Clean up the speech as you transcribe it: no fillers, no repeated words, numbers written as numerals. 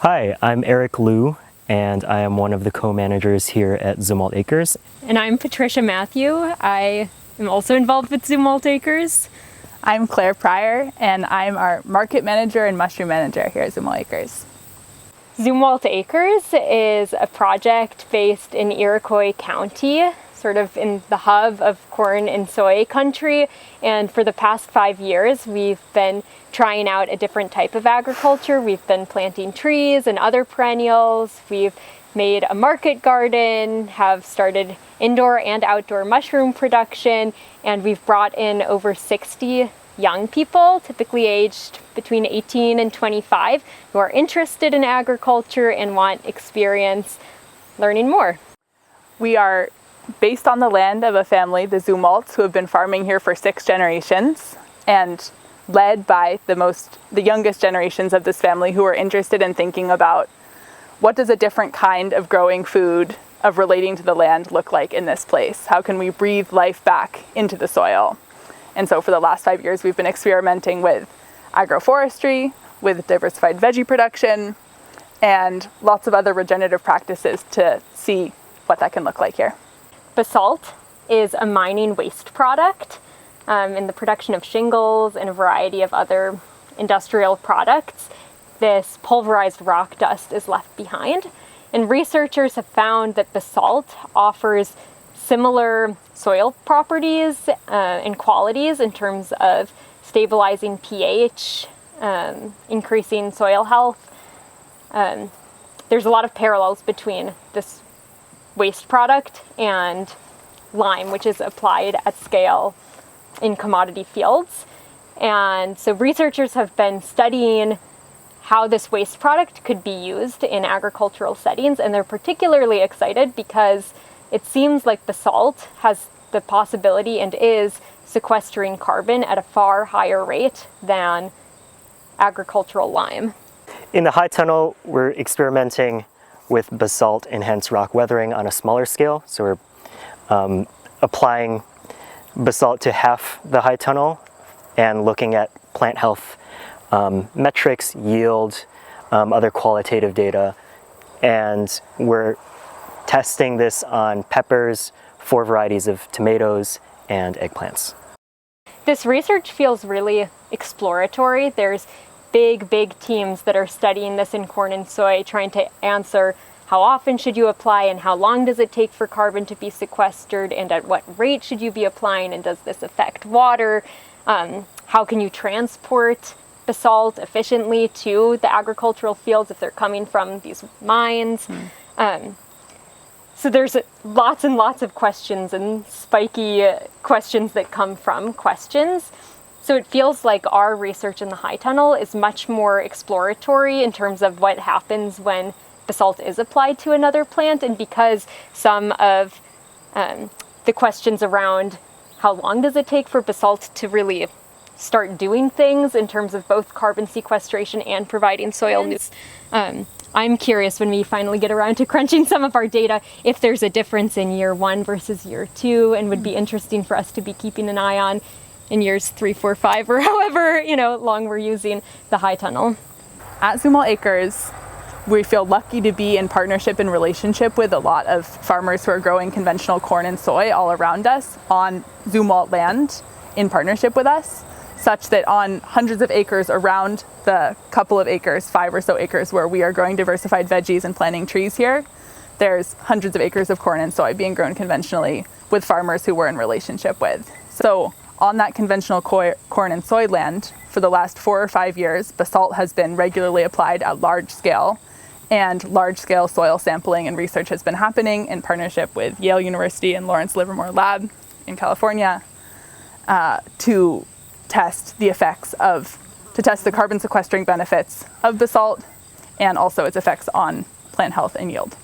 Hi, I'm Eric Liu, and I am one of the co-managers here at Zumwalt Acres. And I'm Patricia Matthew. I am also involved with Zumwalt Acres. I'm Claire Pryor, and I'm our market manager and mushroom manager here at Zumwalt Acres. Zumwalt Acres is a project based in Iroquois County, sort of in the hub of corn and soy country. And for the past 5 years, we've been trying out a different type of agriculture. We've been planting trees and other perennials. We've made a market garden, have started indoor and outdoor mushroom production, and we've brought in over 60 young people, typically aged between 18 and 25, who are interested in agriculture and want experience learning more. We are based on the land of a family, the Zumwalts, who have been farming here for 6 generations, and led by the youngest generations of this family who are interested in thinking about what does a different kind of growing food, of relating to the land, look like in this place? How can we breathe life back into the soil? And so for the last 5 years, we've been experimenting with agroforestry, with diversified veggie production, and lots of other regenerative practices to see what that can look like here. Basalt is a mining waste product in the production of shingles and a variety of other industrial products. This pulverized rock dust is left behind, and researchers have found that basalt offers similar soil properties and qualities in terms of stabilizing pH, increasing soil health. There's a lot of parallels between this waste product and lime, which is applied at scale in commodity fields. And so researchers have been studying how this waste product could be used in agricultural settings, and they're particularly excited because it seems like basalt has the possibility and is sequestering carbon at a far higher rate than agricultural lime. In the high tunnel, we're experimenting with basalt enhanced rock weathering on a smaller scale. So we're applying basalt to half the high tunnel and looking at plant health metrics, yield, other qualitative data. And we're testing this on peppers, 4 varieties of tomatoes, and eggplants. This research feels really exploratory. There's big teams that are studying this in corn and soy, trying to answer how often should you apply and how long does it take for carbon to be sequestered and at what rate should you be applying, and does this affect water? How can you transport basalt efficiently to the agricultural fields if they're coming from these mines? So there's lots and lots of questions and spiky questions that come from questions. So it feels like our research in the high tunnel is much more exploratory in terms of what happens when basalt is applied to another plant, and because some of the questions around how long does it take for basalt to really start doing things in terms of both carbon sequestration and providing soil nutrients. I'm curious when we finally get around to crunching some of our data if there's a difference in year 1 versus year 2, and would be interesting for us to be keeping an eye on in years 3, 4, 5, or however long we're using the high tunnel. At Zumwalt Acres, we feel lucky to be in partnership and relationship with a lot of farmers who are growing conventional corn and soy all around us on Zumwalt land in partnership with us, such that on hundreds of acres around the couple of acres, 5 or so acres, where we are growing diversified veggies and planting trees here, there's hundreds of acres of corn and soy being grown conventionally with farmers who we're in relationship with. So on that conventional corn and soy land, for the last 4 or 5 years, basalt has been regularly applied at large scale, and large-scale soil sampling and research has been happening in partnership with Yale University and Lawrence Livermore Lab in California to test the carbon sequestering benefits of basalt and also its effects on plant health and yield.